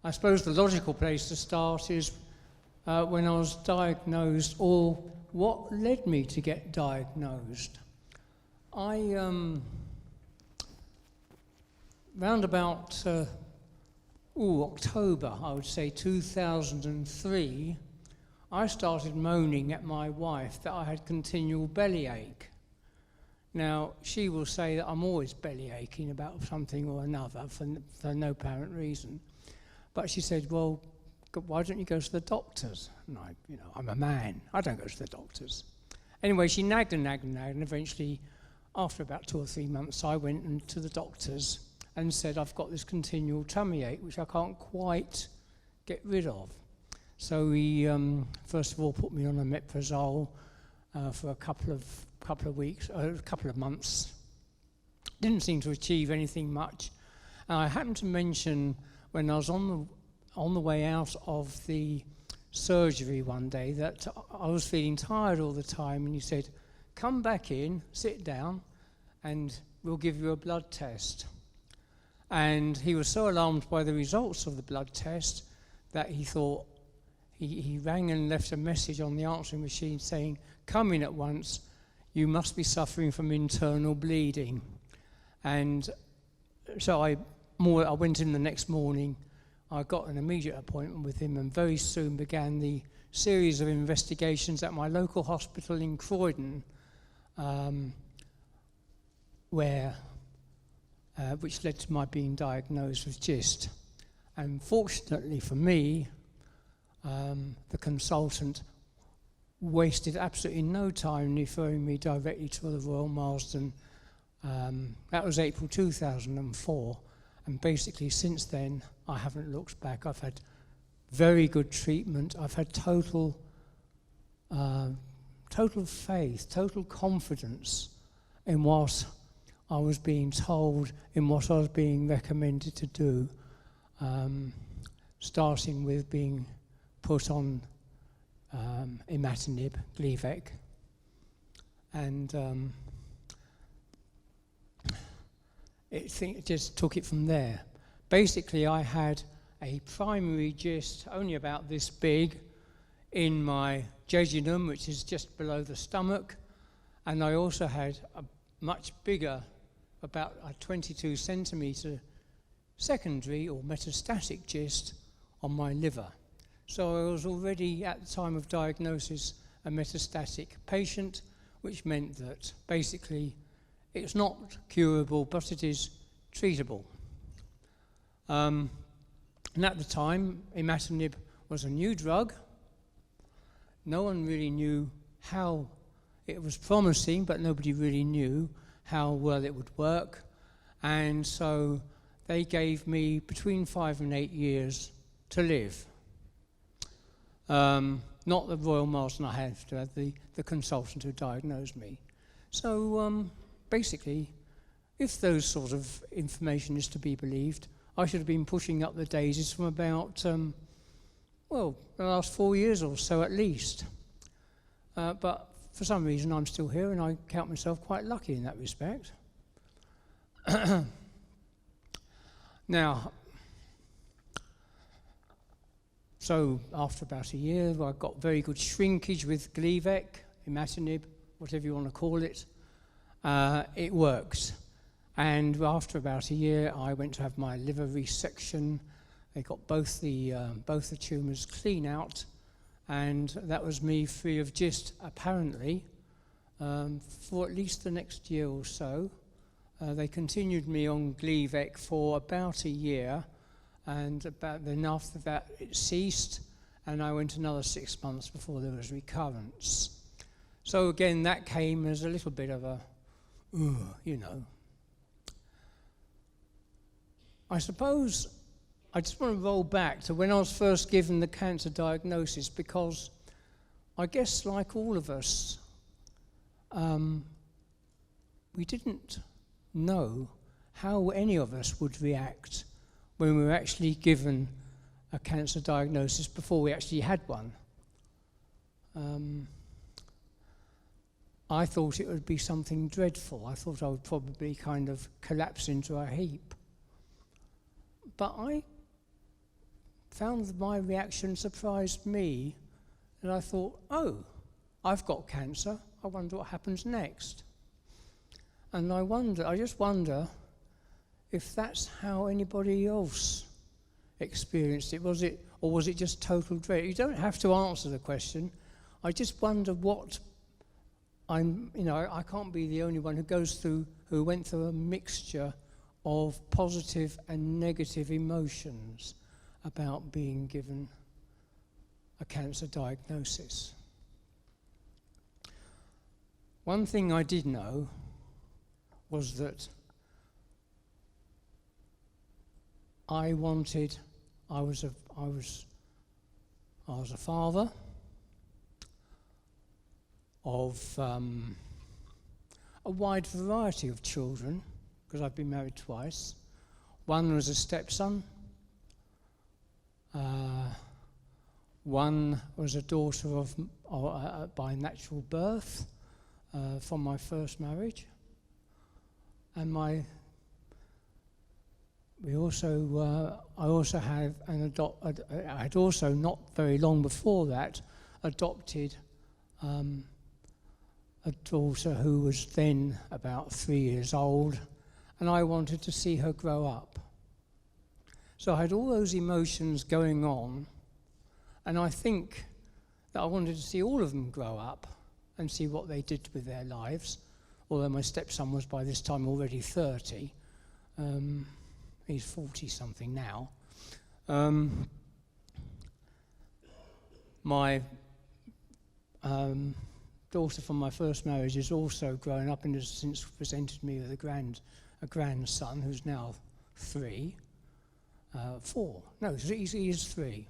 I suppose the logical place to start is when I was diagnosed, or what led me to get diagnosed. Round about October, I would say 2003, I started moaning at my wife that I had continual bellyache. Now, she will say that I'm always belly aching about something or another for no apparent reason. But she said, well, why don't you go to the doctors? And I'm a man. I don't go to the doctors. Anyway, she nagged and nagged and nagged, and eventually, after about 2 or 3 months, I went to the doctors and said, I've got this continual tummy ache, which I can't quite get rid of. So he, first of all, put me on omeprazole for a couple of weeks, a couple of months. Didn't seem to achieve anything much. And I happened to mention when I was on the way out of the surgery one day that I was feeling tired all the time, and he said, come back in, sit down, and we'll give you a blood test. And he was so alarmed by the results of the blood test that he thought, he rang and left a message on the answering machine saying, come in at once, you must be suffering from internal bleeding. And so I went in the next morning. I got an immediate appointment with him, and very soon began the series of investigations at my local hospital in Croydon, which led to my being diagnosed with GIST. And fortunately for me, the consultant wasted absolutely no time referring me directly to the Royal Marsden. That was April 2004, and basically since then I haven't looked back. I've had very good treatment. I've had total faith, total confidence in what I was being told, in what I was being recommended to do, starting with being put on imatinib, Gleevec, and it just took it from there. Basically, I had a primary GIST only about this big in my jejunum, which is just below the stomach, and I also had a much bigger, about a 22 centimetre secondary or metastatic GIST on my liver. So I was already, at the time of diagnosis, a metastatic patient, which meant that basically it's not curable, but it is treatable. And at the time, imatinib was a new drug. No one really knew how it was promising, but nobody really knew how well it would work. And so they gave me between 5 and 8 years to live. Not the Royal Marsden I had to have, the consultant who diagnosed me. So basically, if those sort of information is to be believed, I should have been pushing up the daisies from about, the last 4 years or so at least. But for some reason I'm still here, and I count myself quite lucky in that respect. Now, so after about a year, I got very good shrinkage with Gleevec, imatinib, whatever you want to call it. It works. And after about a year, I went to have my liver resection. They got both the tumours clean out, and that was me free of GIST, apparently, for at least the next year or so. They continued me on Gleevec for about a year, and then after that it ceased, and I went another 6 months before there was recurrence. So again, that came as a little bit of a, I suppose I just want to roll back to when I was first given the cancer diagnosis, because I guess like all of us, we didn't know how any of us would react when we were actually given a cancer diagnosis before we actually had one. I thought it would be something dreadful. I thought I would probably kind of collapse into a heap. But I found that my reaction surprised me, and I thought, oh, I've got cancer, I wonder what happens next. And I just wonder if that's how anybody else experienced it. Was it just total dread? You don't have to answer the question. I just wonder what I can't be the only one who went through a mixture of positive and negative emotions about being given a cancer diagnosis. One thing I did know was that I was a father of a wide variety of children, because I've been married twice. One was a stepson. One was a daughter by natural birth from my first marriage. And I had also not very long before that adopted a daughter who was then about 3 years old, and I wanted to see her grow up. So I had all those emotions going on, and I think that I wanted to see all of them grow up and see what they did with their lives, although my stepson was by this time already 30. He's 40-something now. My daughter from my first marriage is also grown up and has since presented me with a grandson who's now 4. No, he is 3.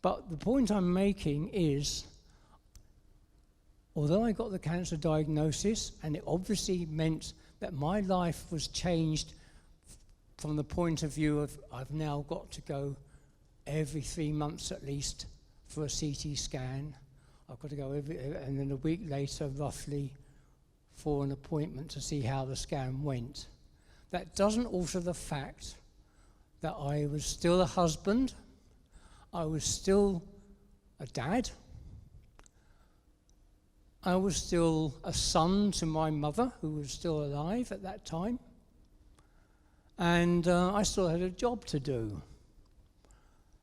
But the point I'm making is, although I got the cancer diagnosis, and it obviously meant that my life was changed from the point of view of I've now got to go every 3 months at least for a CT scan. I've got to go and then a week later roughly for an appointment to see how the scan went. That doesn't alter the fact that I was still a husband, I was still a dad, I was still a son to my mother, who was still alive at that time, and I still had a job to do,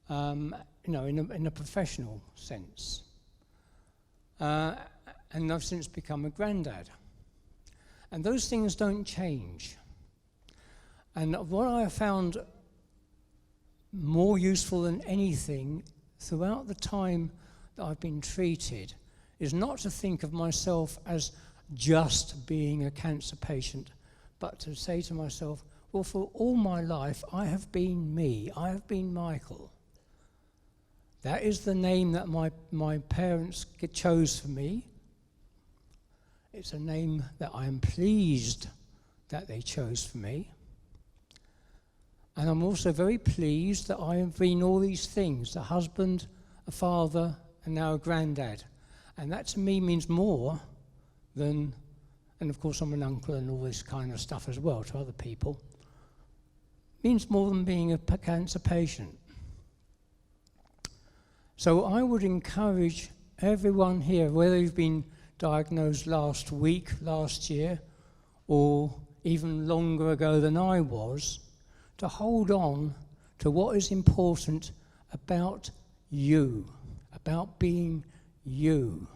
in a professional sense. And I've since become a granddad. And those things don't change. And what I have found more useful than anything throughout the time that I've been treated is not to think of myself as just being a cancer patient, but to say to myself, well, for all my life, I have been me. I have been Michael. That is the name that my parents chose for me. It's a name that I am pleased that they chose for me. And I'm also very pleased that I have been all these things, a husband, a father, and now a granddad. And that to me means more than, and of course I'm an uncle and all this kind of stuff as well to other people, means more than being a cancer patient. So I would encourage everyone here, whether you've been diagnosed last week, last year, or even longer ago than I was, to hold on to what is important about you, about being you.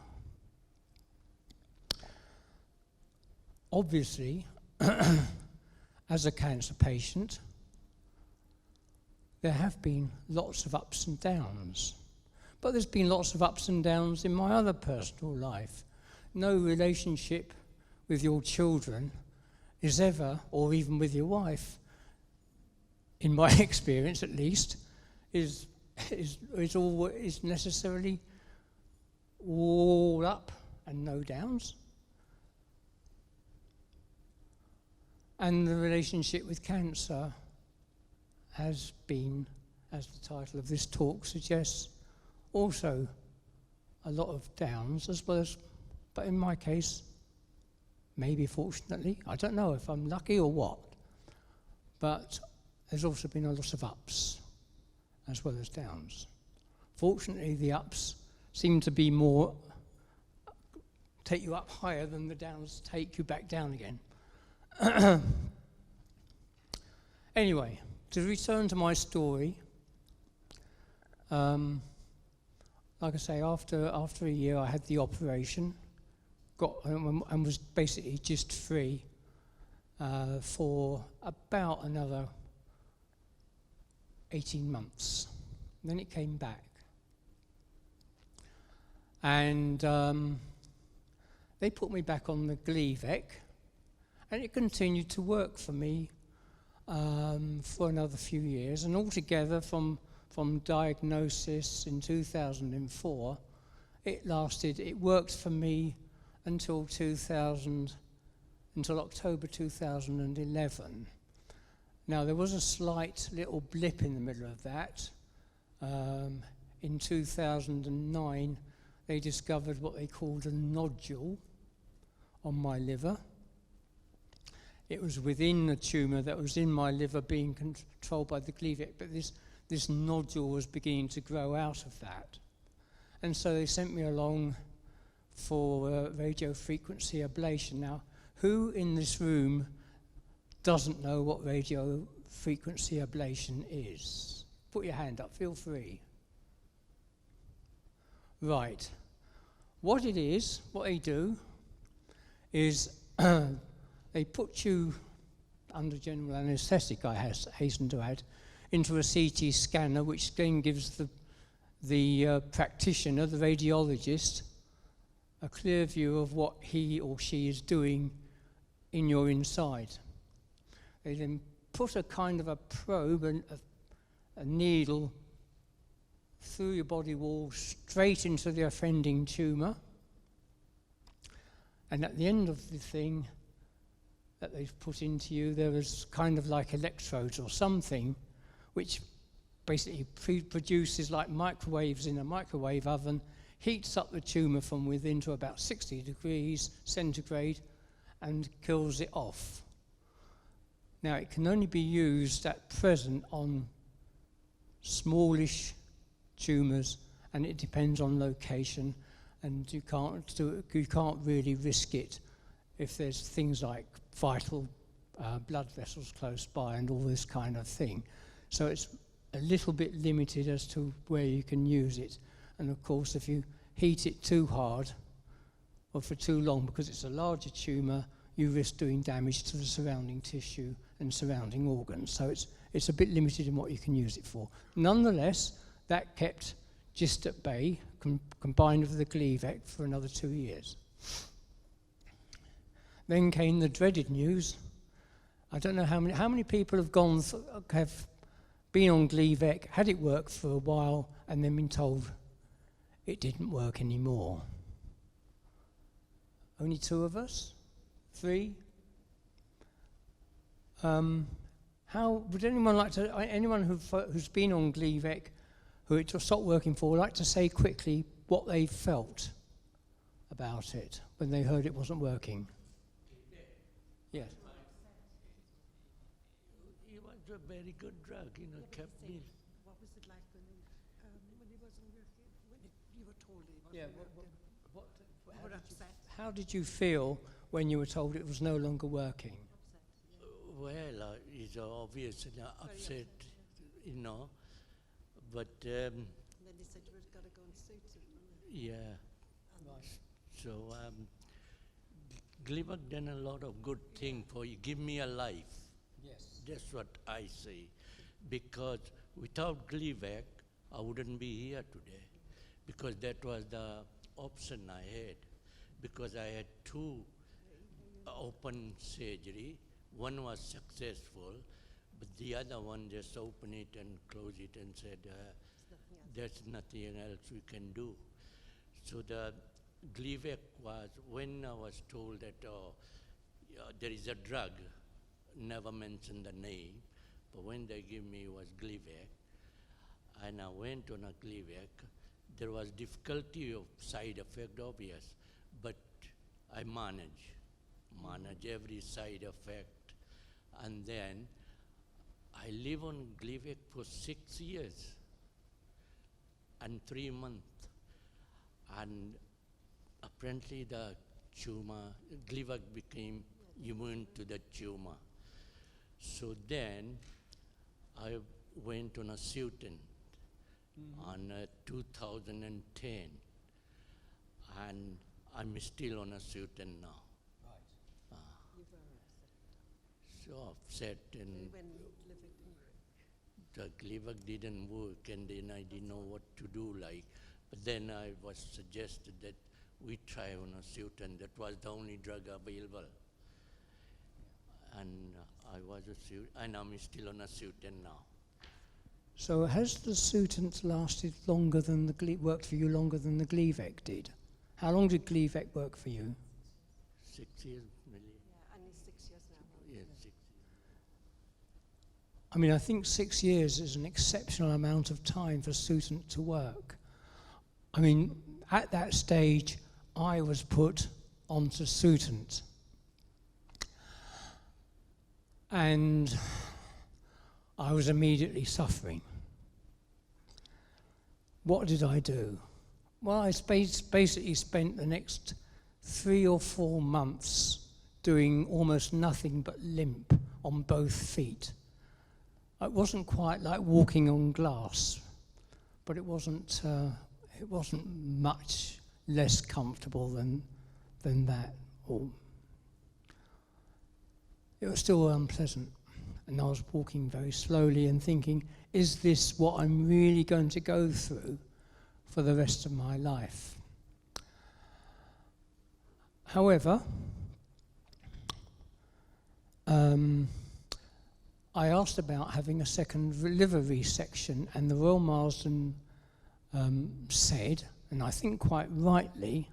Obviously, as a cancer patient, there have been lots of ups and downs. But there's been lots of ups and downs in my other personal life. No relationship with your children is ever, or even with your wife, in my experience at least, is necessarily all up and no downs. And the relationship with cancer has been, as the title of this talk suggests, also a lot of downs as well as, but in my case, maybe fortunately, I don't know if I'm lucky or what, but there's also been a lot of ups. as well as downs. Fortunately, the ups seem to be more, take you up higher than the downs take you back down again. Anyway, to return to my story, like I say, after a year I had the operation, and was basically just free for about another 18 months. Then it came back. And they put me back on the Gleevec, and it continued to work for me for another few years. And altogether, from diagnosis in 2004, it worked for me until October 2011. Now, there was a slight little blip in the middle of that. In 2009, they discovered what they called a nodule on my liver. It was within the tumour that was in my liver being controlled by the Gleevec, but this nodule was beginning to grow out of that. And so they sent me along for radiofrequency ablation. Now, who in this room doesn't know what radiofrequency ablation is? Put your hand up, feel free. Right. What it is, what they do, is they put you under general anaesthetic, I hasten to add, into a CT scanner, which then gives the practitioner, the radiologist, a clear view of what he or she is doing in your inside. They then put a kind of a probe and a needle through your body wall straight into the offending tumour. And at the end of the thing that they've put into you, there is kind of like electrodes or something which basically produces like microwaves in a microwave oven, heats up the tumour from within to about 60 degrees centigrade and kills it off. Now, it can only be used at present on smallish tumours, and it depends on location, and you can't really risk it if there's things like vital blood vessels close by and all this kind of thing. So it's a little bit limited as to where you can use it. And of course, if you heat it too hard or for too long, because it's a larger tumour, you risk doing damage to the surrounding tissue and surrounding organs. So it's a bit limited in what you can use it for. Nonetheless, that kept GIST at bay, combined with the Gleevec, for another 2 years. Then came the dreaded news. I don't know how many people have been on Gleevec, had it work for a while, and then been told it didn't work anymore. Only 2 of us? 3? How would anyone who's been on Gleevec, who it just stopped working for, like to say quickly what they felt about it when they heard it wasn't working? Yes. It was a very good drug, kept me. What was it like when he wasn't working? When you were told he wasn't working? You were upset. How did you feel when you were told it was no longer working? Well, it's obvious, upset, but... And then they said you were going to go and suit him. Yeah. Right. So, Gleevec done a lot of good thing for you. Give me a life. Yes. That's what I say. Because without Gleevec, I wouldn't be here today. Because that was the option I had. Because I had 2 open surgery. One was successful, but the other one just opened it and closed it and said, there's nothing else we can do. So the Gleevec was, when I was told that there is a drug, never mentioned the name, but when they gave me was Gleevec, and I went on a Gleevec. There was difficulty of side effect, obvious, but I manage every side effect. And then I live on Gleevec for 6 years. and 3 months. And apparently the tumor, Gleevec became immune to the tumor. So then I went on a Sutin on 2010, and I'm still on a Sutin now. You were upset. So upset, and When Gleevec didn't work. the Gleevec didn't work, and then I didn't know what to do, like. But then I was suggested that we try on a Sutin. That was the only drug available. And I was a Sutin, and I'm still on a Sutin now. So has the Sutent lasted longer than worked for you longer than the Gleevec did? How long did Gleevec work for you? 6 years, maybe. Yeah, and it's 6 years now. Yes, 6 years. I mean, I think 6 years is an exceptional amount of time for Sutent to work. I mean, at that stage, I was put onto Sutent. And I was immediately suffering. What did I do? Well, I basically spent the next 3 or 4 months doing almost nothing but limp on both feet. It wasn't quite like walking on glass, but it wasn't much less comfortable than that. It was still unpleasant. And I was walking very slowly and thinking, is this what I'm really going to go through for the rest of my life? However, I asked about having a second liver resection, and the Royal Marsden said, and I think quite rightly,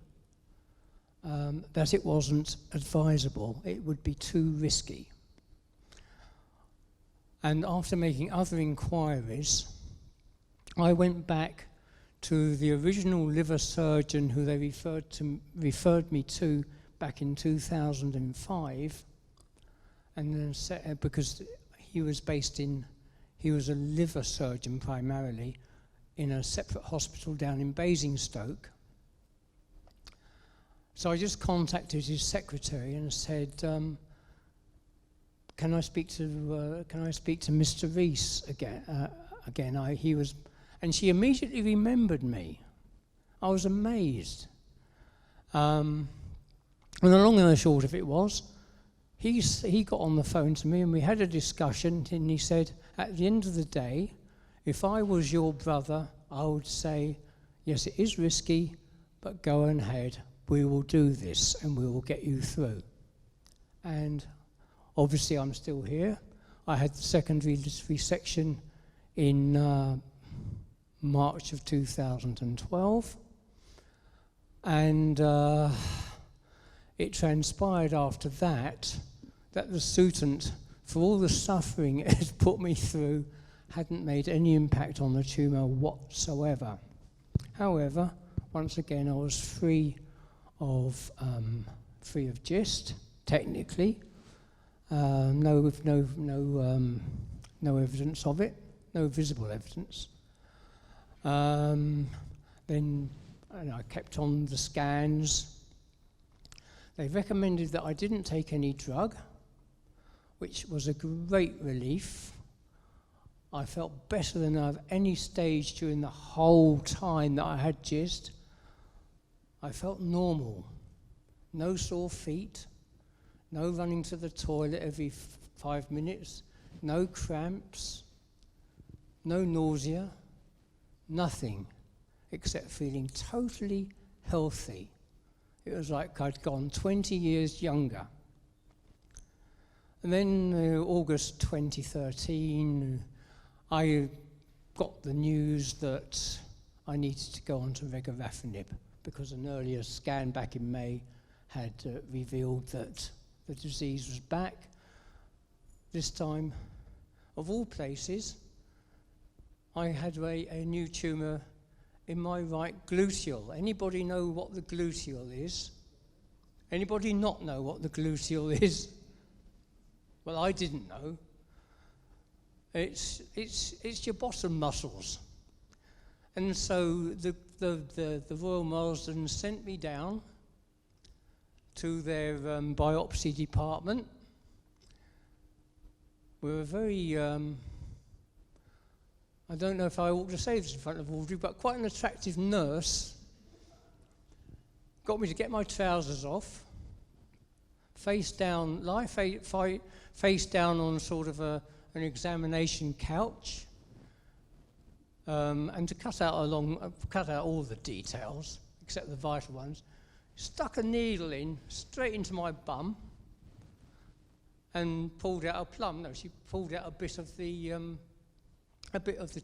that it wasn't advisable. It would be too risky. And after making other inquiries, I went back to the original liver surgeon who they referred me to back in 2005, and then said, because he was a liver surgeon primarily in a separate hospital down in Basingstoke. So I just contacted his secretary and said, can I speak to Mr. Rees again? And she immediately remembered me. I was amazed. And the long and the short of it was, he got on the phone to me and we had a discussion, and he said, at the end of the day, if I was your brother, I would say, yes, it is risky, but go ahead. We will do this and we will get you through. And obviously I'm still here. I had the secondary resection in March of 2012. And it transpired after that the Sutent, for all the suffering it had put me through, hadn't made any impact on the tumour whatsoever. However, once again, I was free of GIST, technically. No evidence of it, no visible evidence. Then I kept on the scans. They recommended that I didn't take any drug, which was a great relief. I felt better than I've any stage during the whole time that I had GIST. I felt normal. No sore feet, no running to the toilet every 5 minutes, no cramps, no nausea, nothing except feeling totally healthy. It was like I'd gone 20 years younger. And then August 2013, I got the news that I needed to go on to regorafenib because an earlier scan back in May had revealed that the disease was back. This time, of all places, I had a new tumour in my right gluteal. Anybody know what the gluteal is? Anybody not know what the gluteal is? Well, I didn't know. It's your bottom muscles. And so the Royal Marsden sent me down to their biopsy department. We were very, I don't know if I ought to say this in front of Audrey, but quite an attractive nurse got me to get my trousers off, face down, lie face down on sort of an examination couch, and to cut out all the details except the vital ones. Stuck a needle in straight into my bum and pulled out a plum. No, she pulled out a bit of the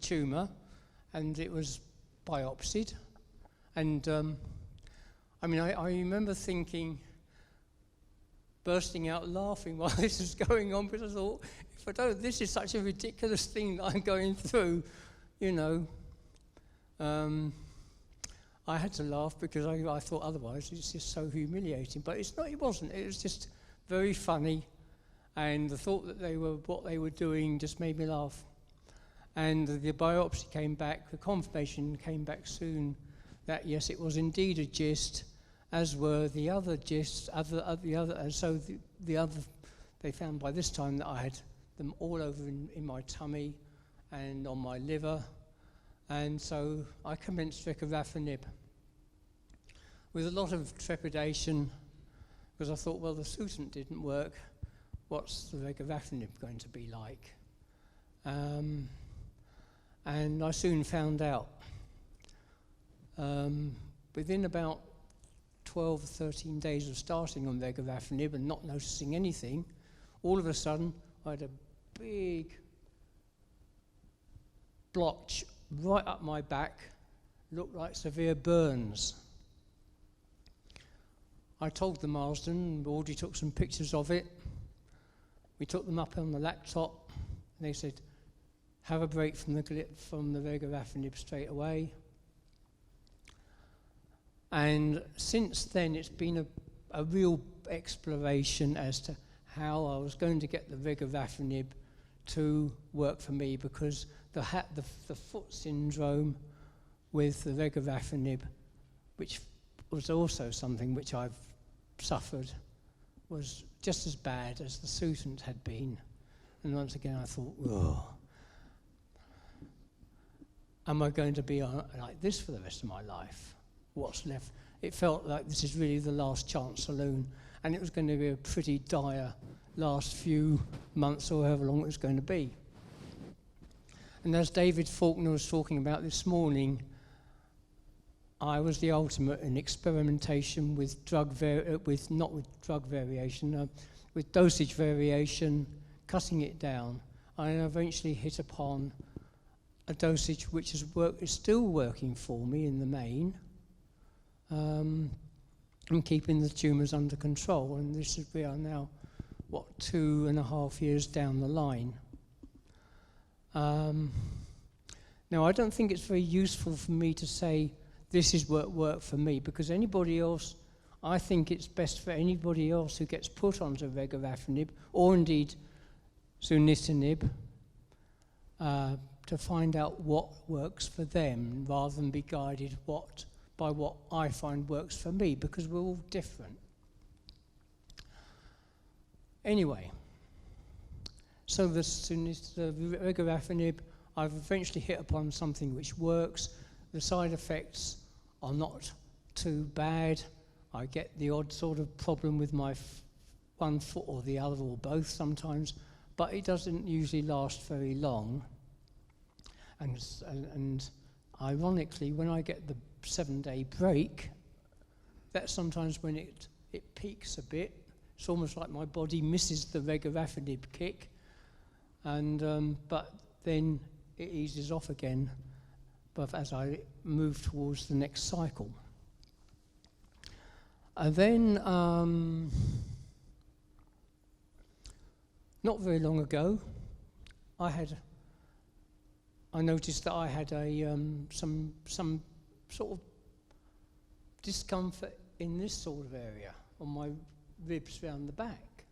tumour, and it was biopsied. And I remember thinking, bursting out laughing while this is going on, because I thought, this is such a ridiculous thing that I'm going through, you know. I had to laugh because I thought otherwise it's just so humiliating. But it wasn't. It was just very funny, and the thought that what they were doing just made me laugh. And the biopsy came back, the confirmation came back soon that yes, it was indeed a GIST, as were the other GISTs, they found by this time that I had them all over in my tummy and on my liver. And so I commenced regorafenib with a lot of trepidation, because I thought, well, the Sutent didn't work. What's the regorafenib going to be like? And I soon found out. Within about 12, 13 days of starting on regorafenib and not noticing anything, all of a sudden I had a big blotch right up my back, looked like severe burns. I told the Marsden, Audrey took some pictures of it. We took them up on the laptop, and they said, have a break from the regorafenib straight away. And since then, it's been a real exploration as to how I was going to get the regorafenib to work for me, because the foot syndrome with the regorafenib, which was also something which I've suffered, was just as bad as the Sutent had been. And once again I thought, oh, am I going to be like this for the rest of my life? What's left? It felt like this is really the last chance saloon, and it was going to be a pretty dire last few months or however long it was going to be. And as David Faulkner was talking about this morning, I was the ultimate in experimentation with with dosage variation, cutting it down. I eventually hit upon a dosage which is still working for me in the main, and keeping the tumours under control. And we are now, 2.5 years down the line. Now, I don't think it's very useful for me to say this is what worked for me, because anybody else, I think it's best for anybody else who gets put onto regorafenib, or indeed sunitinib, to find out what works for them, rather than be guided by what I find works for me, because we're all different. Anyway, so the regorafenib, I've eventually hit upon something which works. The side effects are not too bad. I get the odd sort of problem with my one foot or the other, or both sometimes, but it doesn't usually last very long. And ironically, when I get the 7-day break, that's sometimes when it peaks a bit. It's almost like my body misses the regorafenib kick, and but then it eases off again, but as I move towards the next cycle. And then, not very long ago, I noticed that I had some sort of discomfort in this sort of area on my ribs round the back.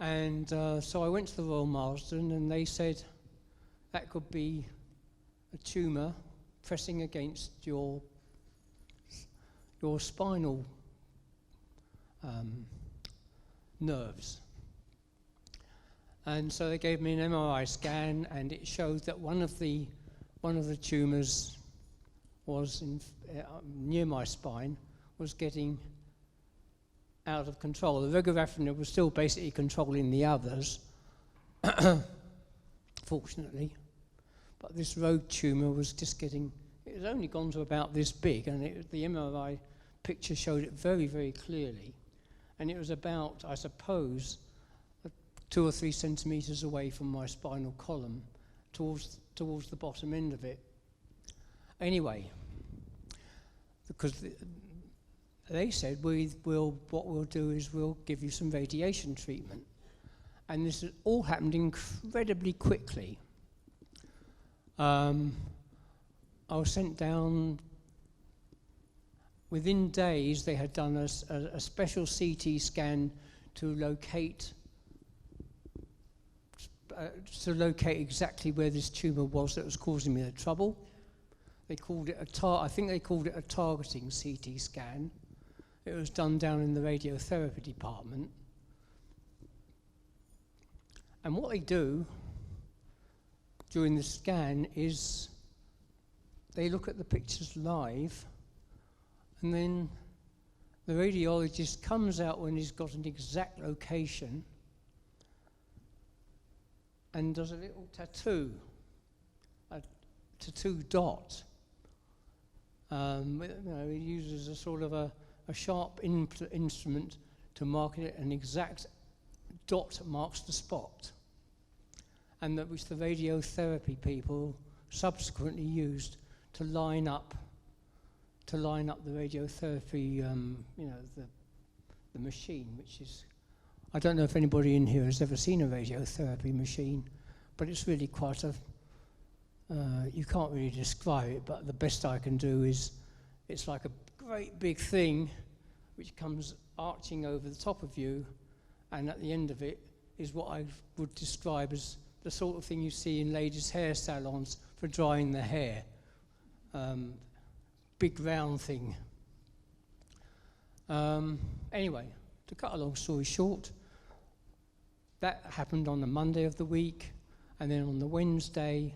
And so I went to the Royal Marsden, and they said, that could be a tumour pressing against your spinal nerves. And so they gave me an MRI scan, and it showed that one of the tumours was near my spine, was getting out of control. The regorafenib was still basically controlling the others, fortunately. But this rogue tumour was just getting, it had only gone to about this big, and the MRI picture showed it very, very clearly. And it was about, I suppose, 2 or 3 centimetres away from my spinal column, towards the bottom end of it. Anyway, because they said, what we'll do is we'll give you some radiation treatment. And this has all happened incredibly quickly. I was sent down. Within days, they had done a special CT scan to locate exactly where this tumour was that was causing me the trouble. They called it I think they called it a targeting CT scan. It was done down in the radiotherapy department. And what they do during the scan is they look at the pictures live, and then the radiologist comes out when he's got an exact location and does a little tattoo dot. He uses a sort of a sharp instrument to mark it, an exact dot marks the spot, and that which the radiotherapy people subsequently used to line up the radiotherapy, the machine, which is, I don't know if anybody in here has ever seen a radiotherapy machine, but it's really quite you can't really describe it, but the best I can do is, it's like a great big thing which comes arching over the top of you, and at the end of it is what I would describe as the sort of thing you see in ladies' hair salons for drying the hair. Big round thing. Anyway, to cut a long story short, that happened on the Monday of the week, and then on the Wednesday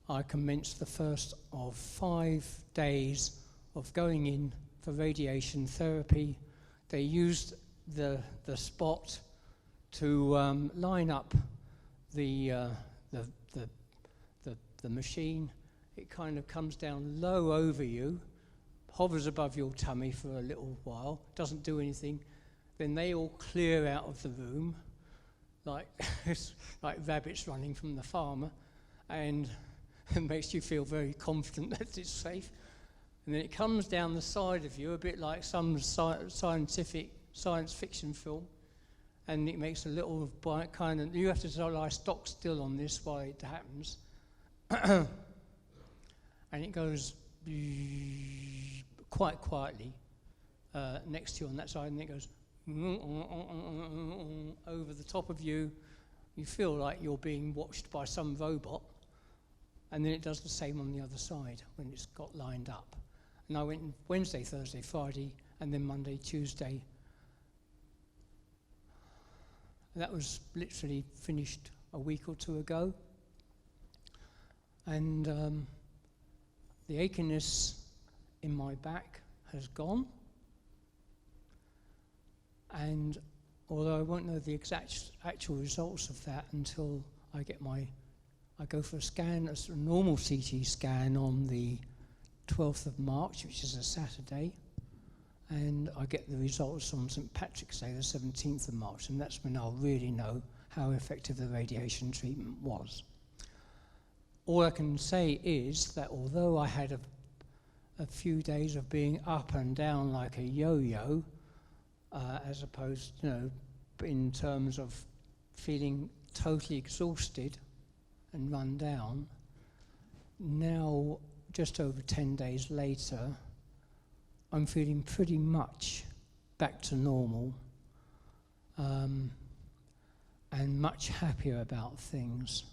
I commenced the first of 5 days of going in for radiation therapy. They used the spot to line up the machine. It kind of comes down low over you, hovers above your tummy for a little while, doesn't do anything. Then they all clear out of the room, like rabbits running from the farmer, and it makes you feel very confident that it's safe. And then it comes down the side of you, a bit like some science fiction film, and it makes a little kind of, you have to lie stock still on this while it happens. And it goes quite quietly next to you on that side, and it goes over the top of you. You feel like you're being watched by some robot, and then it does the same on the other side when it's got lined up. And I went Wednesday, Thursday, Friday, and then Monday, Tuesday. That was literally finished a week or 2 ago. And the achiness in my back has gone. And although I won't know the actual results of that until I go for a scan, a normal CT scan on the 12th of March, which is a Saturday, and I get the results on St. Patrick's Day, the 17th of March, and that's when I'll really know how effective the radiation treatment was. All I can say is that although I had a few days of being up and down like a yo-yo, as opposed, in terms of feeling totally exhausted and run down, now, just over 10 days later, I'm feeling pretty much back to normal, and much happier about things.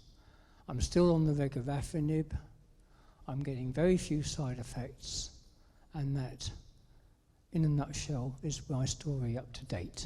I'm still on the regorafenib. I'm getting very few side effects, and that, in a nutshell, is my story up to date.